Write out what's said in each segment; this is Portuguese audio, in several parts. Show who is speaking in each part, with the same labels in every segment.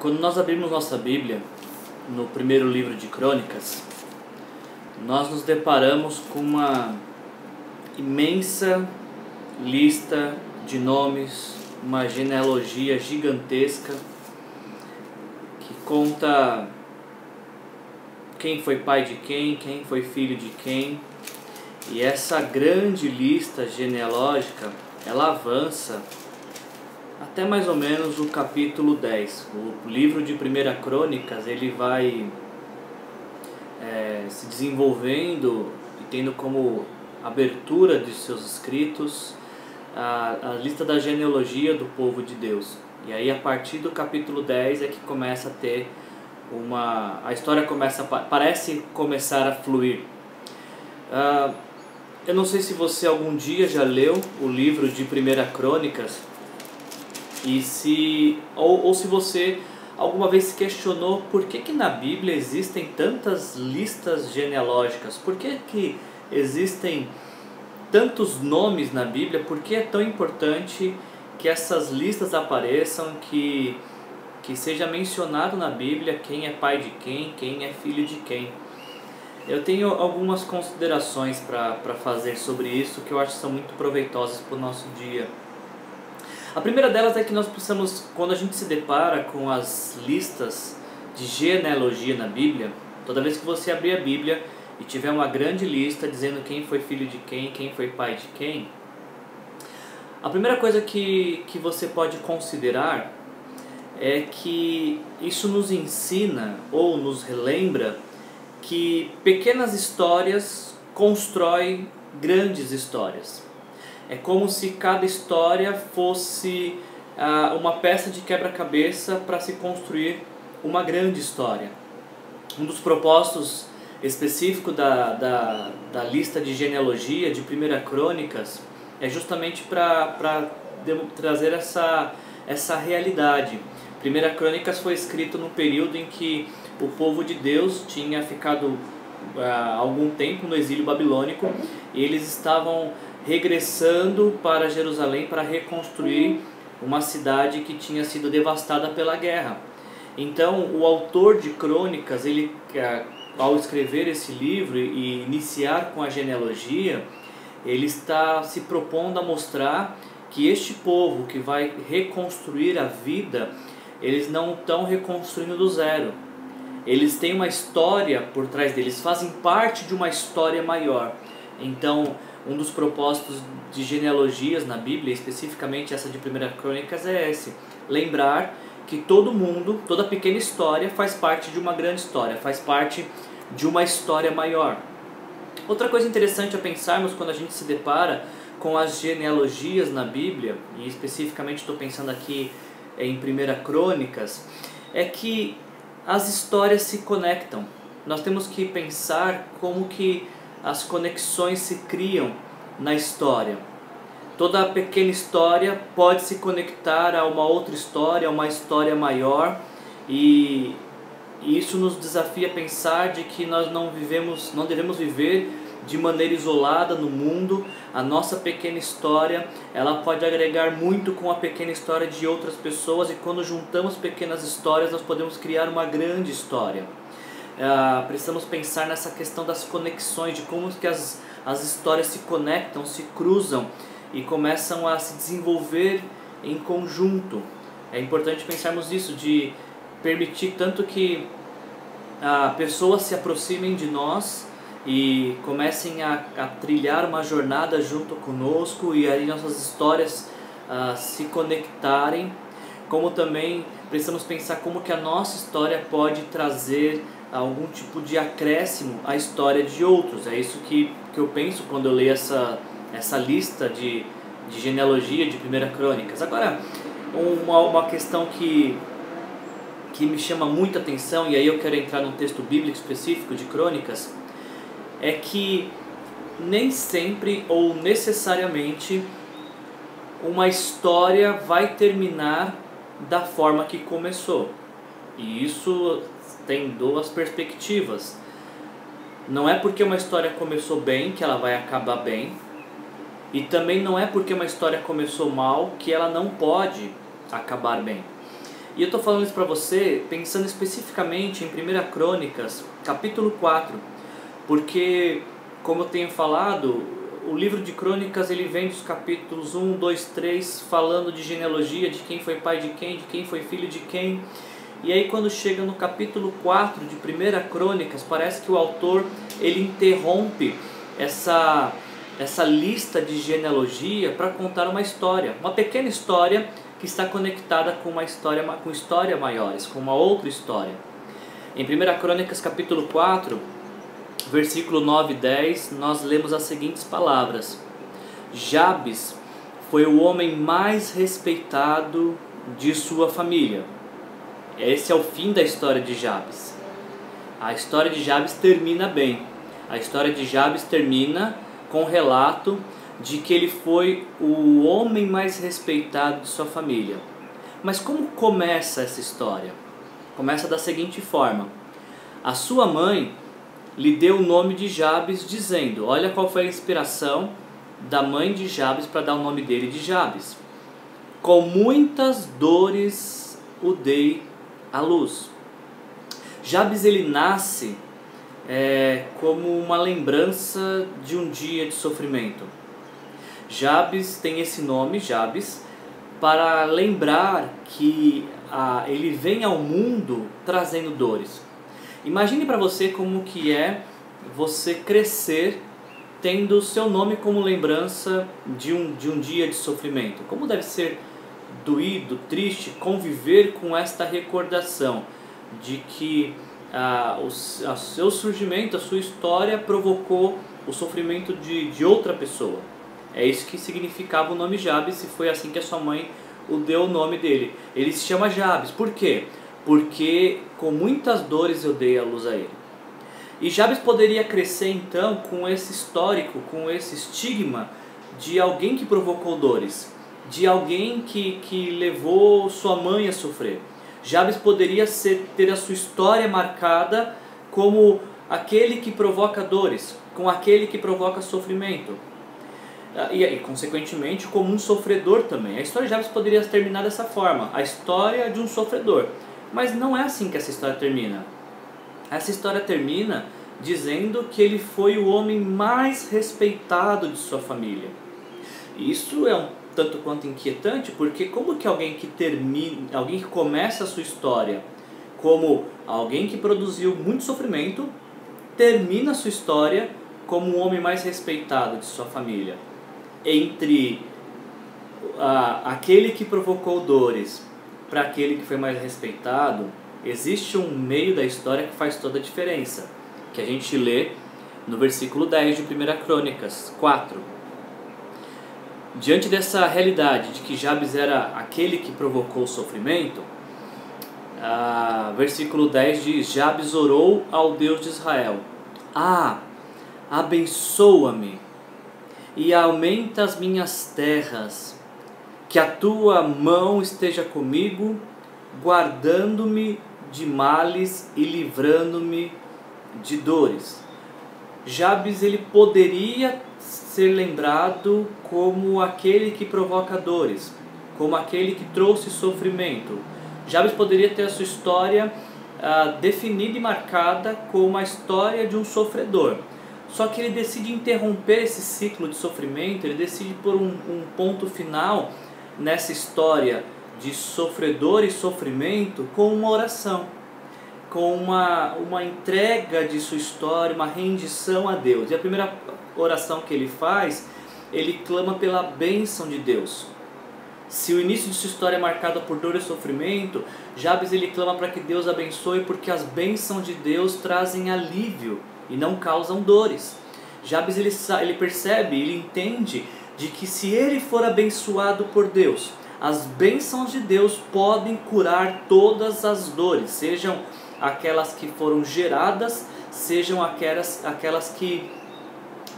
Speaker 1: Quando nós abrimos nossa Bíblia, no primeiro livro de Crônicas, nós nos deparamos com uma imensa lista de nomes, uma genealogia gigantesca que conta quem foi pai de quem foi filho de quem. E essa grande lista genealógica, ela avança até mais ou menos o capítulo 10. O livro de 1 Crônicas, ele vai se desenvolvendo e tendo como abertura de seus escritos a lista da genealogia do povo de Deus. E aí a partir do capítulo 10 é que começa a ter a história parece começar a fluir. Eu não sei se você algum dia já leu o livro de 1 Crônicas, e se você alguma vez se questionou por que na Bíblia existem tantas listas genealógicas, por que existem tantos nomes na Bíblia, por que é tão importante que essas listas apareçam, que seja mencionado na Bíblia quem é pai de quem é filho de quem. Eu tenho algumas considerações para fazer sobre isso que eu acho que são muito proveitosas para o nosso dia. A primeira delas é que nós precisamos, quando a gente se depara com as listas de genealogia na Bíblia, toda vez que você abrir a Bíblia e tiver uma grande lista dizendo quem foi filho de quem foi pai de quem, a primeira coisa que você pode considerar é que isso nos ensina ou nos relembra que pequenas histórias constroem grandes histórias. É como se cada história fosse uma peça de quebra-cabeça para se construir uma grande história. Um dos propósitos específicos da lista de genealogia de 1 Crônicas é justamente para trazer essa realidade. 1 Crônicas foi escrito no período em que o povo de Deus tinha ficado algum tempo no exílio babilônico e eles estavam regressando para Jerusalém para reconstruir uma cidade que tinha sido devastada pela guerra. Então, o autor de Crônicas, ele, ao escrever esse livro e iniciar com a genealogia, ele está se propondo a mostrar que este povo que vai reconstruir a vida, eles não estão reconstruindo do zero. Eles têm uma história por trás deles, fazem parte de uma história maior. Então, um dos propósitos de genealogias na Bíblia, especificamente essa de 1 Crônicas, é esse: lembrar que todo mundo, toda pequena história faz parte de uma grande história, faz parte de uma história maior. Outra coisa interessante a pensarmos quando a gente se depara com as genealogias na Bíblia, e especificamente estou pensando aqui em 1 Crônicas, é que as histórias se conectam. Nós temos que pensar como que as conexões se criam na história. Toda pequena história pode se conectar a uma outra história, a uma história maior, e isso nos desafia a pensar de que nós não devemos viver de maneira isolada no mundo. A nossa pequena história, ela pode agregar muito com a pequena história de outras pessoas, e quando juntamos pequenas histórias nós podemos criar uma grande história. Precisamos pensar nessa questão das conexões, de como que as histórias se conectam, se cruzam e começam a se desenvolver em conjunto. É importante pensarmos nisso, de permitir tanto que pessoas se aproximem de nós e comecem a trilhar uma jornada junto conosco, e aí nossas histórias se conectarem, como também precisamos pensar como que a nossa história pode trazer algum tipo de acréscimo à história de outros. É isso que eu penso quando eu leio essa lista de genealogia de 1 Crônicas. Agora, uma questão que me chama muita atenção, e aí eu quero entrar num texto bíblico específico de Crônicas, é que nem sempre ou necessariamente uma história vai terminar da forma que começou. E isso tem duas perspectivas. Não é porque uma história começou bem que ela vai acabar bem, e também não é porque uma história começou mal que ela não pode acabar bem. E eu estou falando isso para você pensando especificamente em 1 Crônicas, capítulo 4, porque, como eu tenho falado, o livro de Crônicas ele vem dos capítulos 1, 2, 3, falando de genealogia, de quem foi pai de quem foi filho de quem. E aí quando chega no capítulo 4 de 1 Crônicas, parece que o autor ele interrompe essa lista de genealogia para contar uma história, uma pequena história que está conectada com histórias maiores, com uma outra história. Em 1 Crônicas capítulo 4, versículo 9 e 10, nós lemos as seguintes palavras: Jabes foi o homem mais respeitado de sua família. Esse é o fim da história de Jabes. A história de Jabes termina bem. A história de Jabes termina com o relato de que ele foi o homem mais respeitado de sua família. Mas como começa essa história? Começa da seguinte forma: a sua mãe lhe deu o nome de Jabes, dizendo, olha qual foi a inspiração da mãe de Jabes para dar o nome dele de Jabes: com muitas dores o dei à luz. Jabes ele nasce como uma lembrança de um dia de sofrimento. Jabes tem esse nome, Jabes, para lembrar que ele vem ao mundo trazendo dores. Imagine para você como que é você crescer tendo o seu nome como lembrança de um dia de sofrimento. Como deve ser doído, triste, conviver com esta recordação de que o seu surgimento, a sua história provocou o sofrimento de outra pessoa. É isso que significava o nome Jabes, e foi assim que a sua mãe o deu o nome dele. Ele se chama Jabes. Por quê? Porque com muitas dores eu dei a luz a ele. E Jabes poderia crescer então com esse histórico, com esse estigma de alguém que provocou dores, de alguém que levou sua mãe a sofrer. Jabes poderia ter a sua história marcada como aquele que provoca dores, como aquele que provoca sofrimento. E consequentemente, como um sofredor também. A história de Jabes poderia terminar dessa forma, a história de um sofredor. Mas não é assim que essa história termina. Essa história termina dizendo que ele foi o homem mais respeitado de sua família. Isso é um tanto quanto inquietante, porque como que alguém que começa a sua história como alguém que produziu muito sofrimento, termina a sua história como o homem mais respeitado de sua família? Entre aquele que provocou dores para aquele que foi mais respeitado, existe um meio da história que faz toda a diferença, que a gente lê no versículo 10 de 1 Crônicas 4. Diante dessa realidade de que Jabes era aquele que provocou o sofrimento, versículo 10 diz: Jabes orou ao Deus de Israel: abençoa-me e aumenta as minhas terras, que a tua mão esteja comigo, guardando-me de males e livrando-me de dores. Jabes ele poderia ser lembrado como aquele que provoca dores, como aquele que trouxe sofrimento. Jabes poderia ter a sua história definida e marcada como a história de um sofredor. Só que ele decide interromper esse ciclo de sofrimento, ele decide pôr um ponto final nessa história de sofredor e sofrimento com uma oração, com uma entrega de sua história, uma rendição a Deus. E a primeira oração que ele faz, ele clama pela bênção de Deus. Se o início de sua história é marcado por dor e sofrimento, Jabes ele clama para que Deus abençoe, porque as bênçãos de Deus trazem alívio e não causam dores. Jabes ele percebe, ele entende de que se ele for abençoado por Deus, as bênçãos de Deus podem curar todas as dores, sejam aquelas que foram geradas, sejam aquelas que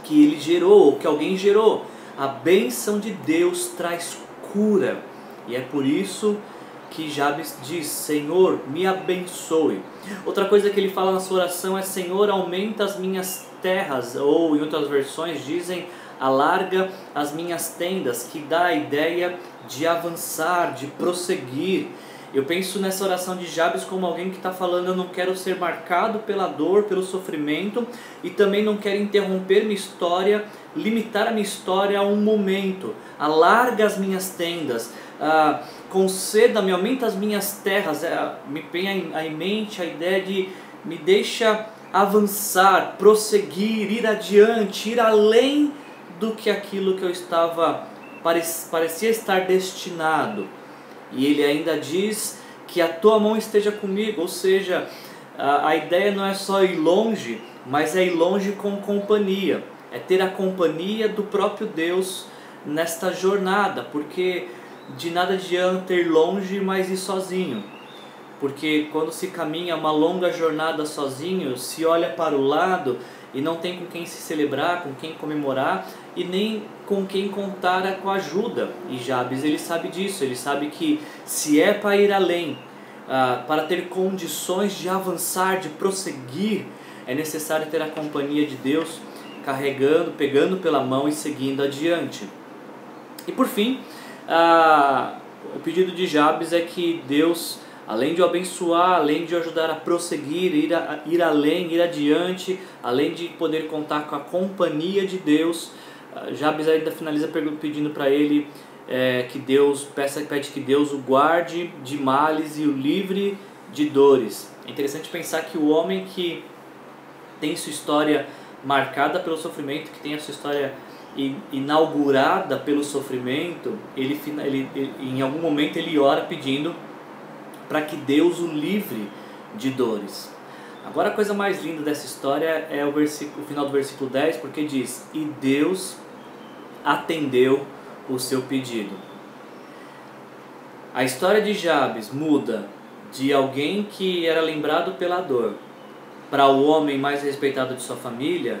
Speaker 1: ele gerou ou que alguém gerou. A bênção de Deus traz cura, e é por isso que Jabes diz: Senhor, me abençoe. Outra coisa que ele fala na sua oração é: Senhor, aumenta as minhas terras, ou em outras versões dizem: alarga as minhas tendas, que dá a ideia de avançar, de prosseguir. Eu penso nessa oração de Jabes como alguém que está falando: eu não quero ser marcado pela dor, pelo sofrimento, e também não quero interromper minha história, limitar a minha história a um momento. Alarga as minhas tendas, conceda-me, aumenta as minhas terras. Me venha em mente a ideia de me deixa avançar, prosseguir, ir adiante, ir além do que aquilo que eu estava, parecia estar destinado. E ele ainda diz que a tua mão esteja comigo, ou seja, a ideia não é só ir longe, mas é ir longe com companhia, é ter a companhia do próprio Deus nesta jornada, porque de nada adianta ir longe, mas ir sozinho. Porque quando se caminha uma longa jornada sozinho, se olha para o lado e não tem com quem se celebrar, com quem comemorar e nem com quem contar com ajuda. E Jabes, ele sabe disso, ele sabe que se é para ir além, para ter condições de avançar, de prosseguir, é necessário ter a companhia de Deus, carregando, pegando pela mão e seguindo adiante. E por fim, o pedido de Jabes é que Deus, além de o abençoar, além de o ajudar a prosseguir, ir além, ir adiante, além de poder contar com a companhia de Deus, Jabes ainda finaliza pedindo para ele que Deus, pede que Deus o guarde de males e o livre de dores. É interessante pensar que o homem que tem sua história marcada pelo sofrimento, que tem a sua história inaugurada pelo sofrimento, ele em algum momento ele ora pedindo para que Deus o livre de dores. Agora a coisa mais linda dessa história é o final do versículo 10, porque diz: e Deus atendeu o seu pedido. A história de Jabes muda de alguém que era lembrado pela dor para o homem mais respeitado de sua família,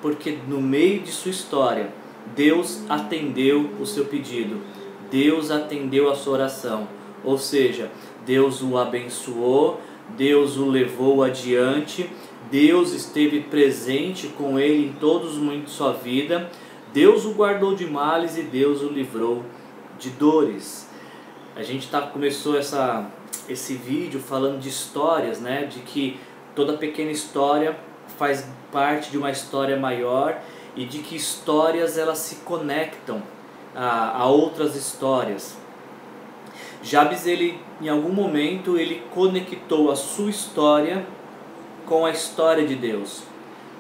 Speaker 1: porque no meio de sua história Deus atendeu o seu pedido, Deus atendeu a sua oração, ou seja, Deus o abençoou, Deus o levou adiante, Deus esteve presente com ele em todos os momentos de sua vida, Deus o guardou de males e Deus o livrou de dores. A gente começou esse vídeo falando de histórias, né? De que toda pequena história faz parte de uma história maior e de que histórias elas se conectam a outras histórias. Jabes, em algum momento, ele conectou a sua história com a história de Deus,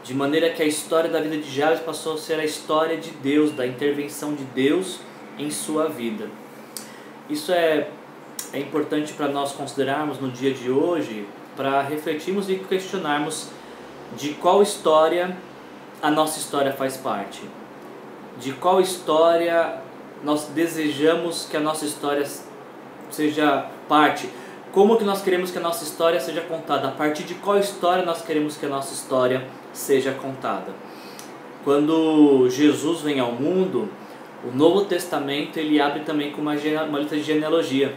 Speaker 1: de maneira que a história da vida de Jabes passou a ser a história de Deus, da intervenção de Deus em sua vida. Isso é importante para nós considerarmos no dia de hoje, para refletirmos e questionarmos de qual história a nossa história faz parte, de qual história nós desejamos que a nossa história seja parte, como que nós queremos que a nossa história seja contada, a partir de qual história nós queremos que a nossa história seja contada. Quando Jesus vem ao mundo, o Novo Testamento ele abre também com uma lista de genealogia.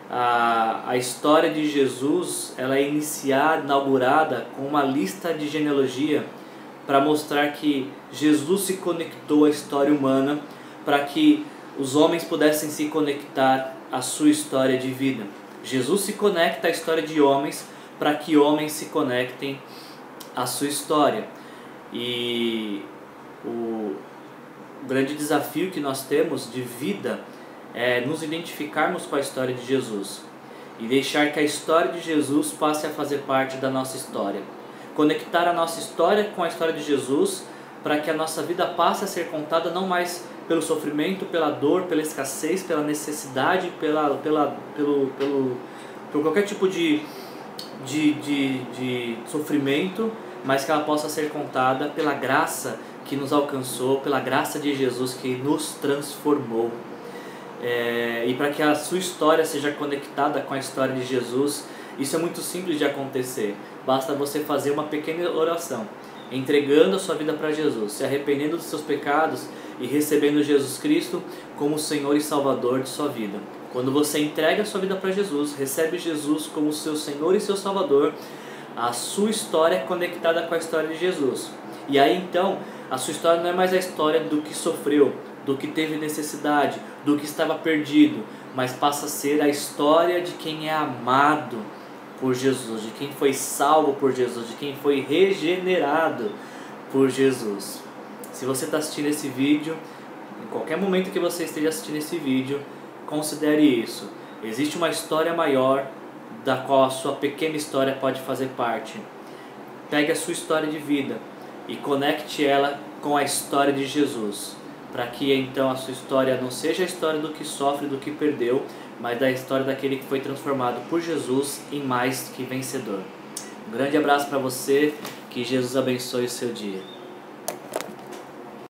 Speaker 1: A história de Jesus ela é inaugurada com uma lista de genealogia para mostrar que Jesus se conectou à história humana, para que os homens pudessem se conectar à sua história de vida. Jesus se conecta à história de homens para que homens se conectem à sua história. E o grande desafio que nós temos de vida é nos identificarmos com a história de Jesus e deixar que a história de Jesus passe a fazer parte da nossa história. Conectar a nossa história com a história de Jesus para que a nossa vida passe a ser contada não mais pelo sofrimento, pela dor, pela escassez, pela necessidade, por qualquer tipo de sofrimento, mas que ela possa ser contada pela graça que nos alcançou, pela graça de Jesus que nos transformou. E para que a sua história seja conectada com a história de Jesus, isso é muito simples de acontecer. Basta você fazer uma pequena oração, entregando a sua vida para Jesus, se arrependendo dos seus pecados e recebendo Jesus Cristo como Senhor e Salvador de sua vida. Quando você entrega a sua vida para Jesus, recebe Jesus como seu Senhor e seu Salvador, a sua história é conectada com a história de Jesus. E aí então, a sua história não é mais a história do que sofreu, do que teve necessidade, do que estava perdido, mas passa a ser a história de quem é amado por Jesus, de quem foi salvo por Jesus, de quem foi regenerado por Jesus. Se você está assistindo esse vídeo, em qualquer momento que você esteja assistindo esse vídeo, considere isso. Existe uma história maior da qual a sua pequena história pode fazer parte. Pegue a sua história de vida e conecte ela com a história de Jesus, para que então a sua história não seja a história do que sofre, do que perdeu, mas da história daquele que foi transformado por Jesus em mais que vencedor. Um grande abraço para você, que Jesus abençoe o seu dia.